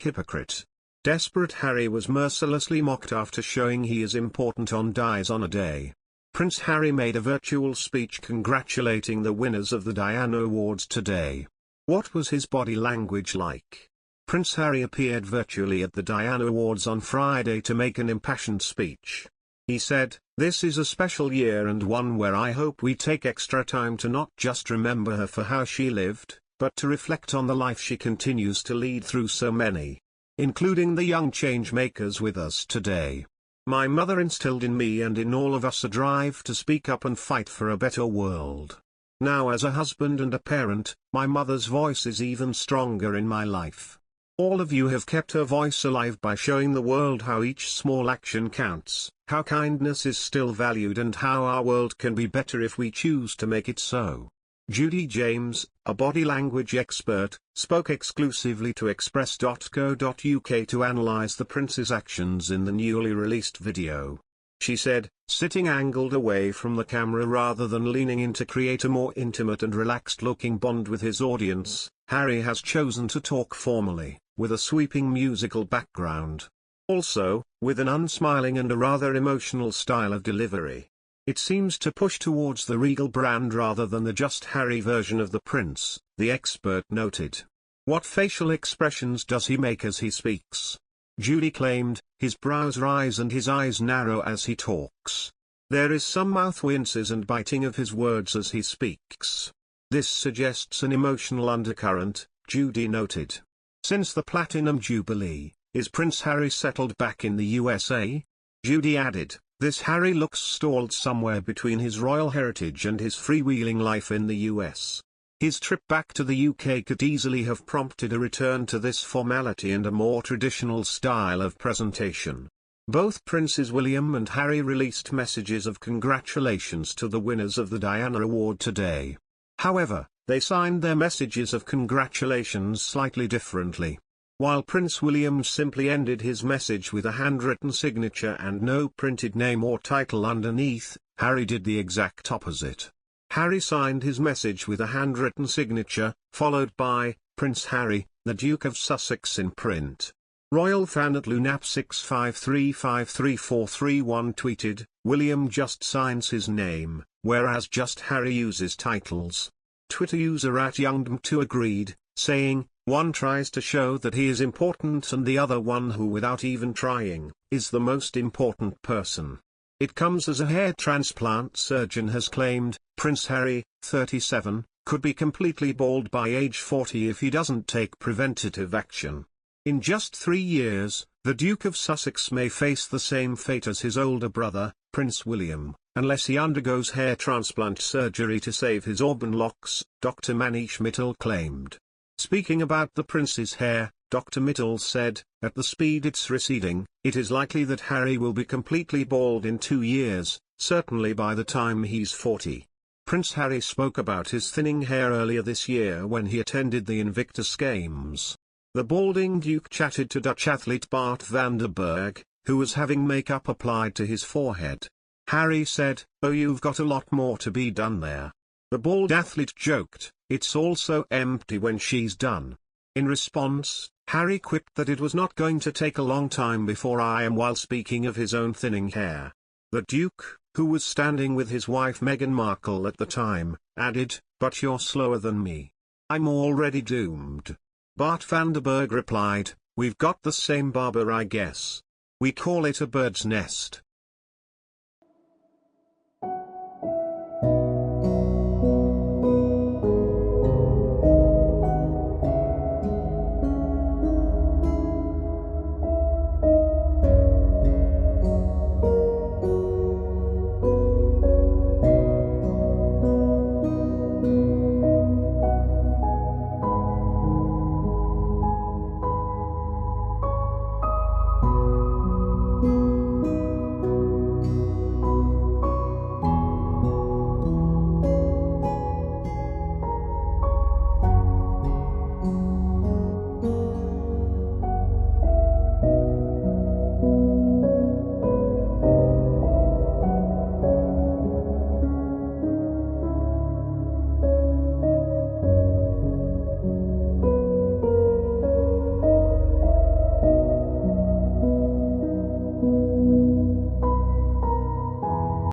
hypocrite. Desperate Harry was mercilessly mocked after showing he is important on Dies on a Day. Prince Harry made a virtual speech congratulating the winners of the Diana Awards today. What was his body language like? Prince Harry appeared virtually at the Diana Awards on Friday to make an impassioned speech. He said, "This is a special year and one where I hope we take extra time to not just remember her for how she lived, but to reflect on the life she continues to lead through so many, including the young change makers with us today. My mother instilled in me and in all of us a drive to speak up and fight for a better world. Now as a husband and a parent, my mother's voice is even stronger in my life. All of you have kept her voice alive by showing the world how each small action counts, how kindness is still valued and how our world can be better if we choose to make it so." Judy James, a body language expert, spoke exclusively to express.co.uk to analyse the prince's actions in the newly released video. She said, "Sitting angled away from the camera rather than leaning in to create a more intimate and relaxed-looking bond with his audience, Harry has chosen to talk formally, with a sweeping musical background. Also, with an unsmiling and a rather emotional style of delivery. It seems to push towards the regal brand rather than the just Harry version of the prince," the expert noted. "What facial expressions does he make as he speaks?" Judy claimed, "His brows rise and his eyes narrow as he talks. There is some mouth winces and biting of his words as he speaks. This suggests an emotional undercurrent," Judy noted. "Since the Platinum Jubilee, is Prince Harry settled back in the USA?" Judy added, "This Harry looks stalled somewhere between his royal heritage and his freewheeling life in the US. His trip back to the UK could easily have prompted a return to this formality and a more traditional style of presentation." Both Princes William and Harry released messages of congratulations to the winners of the Diana Award today. However, they signed their messages of congratulations slightly differently. While Prince William simply ended his message with a handwritten signature and no printed name or title underneath, Harry did the exact opposite. Harry signed his message with a handwritten signature, followed by, "Prince Harry, the Duke of Sussex" in print. Royal fan at Lunap653533431 tweeted, "William just signs his name, whereas just Harry uses titles." Twitter user @YoungDm2 agreed, saying, "One tries to show that he is important and the other one who without even trying, is the most important person. It comes as a hair transplant surgeon has claimed, Prince Harry, 37, could be completely bald by age 40 if he doesn't take preventative action. In just 3 years, the Duke of Sussex may face the same fate as his older brother, Prince William, unless he undergoes hair transplant surgery to save his auburn locks," Dr. Manish Mittal claimed. Speaking about the prince's hair, Dr. Mittal said, "At the speed it's receding, it is likely that Harry will be completely bald in 2 years, certainly by the time he's 40. Prince Harry spoke about his thinning hair earlier this year when he attended the Invictus Games. The balding Duke chatted to Dutch athlete Bart van der Berg, who was having makeup applied to his forehead. Harry said, "Oh, you've got a lot more to be done there." The bald athlete joked, "It's all so empty when she's done." In response, Harry quipped that it was not going to take a long time before I am, while speaking of his own thinning hair. The Duke, who was standing with his wife Meghan Markle at the time, added, "But you're slower than me. I'm already doomed." Bart van der Berg replied, "We've got the same barber, I guess. We call it a bird's nest."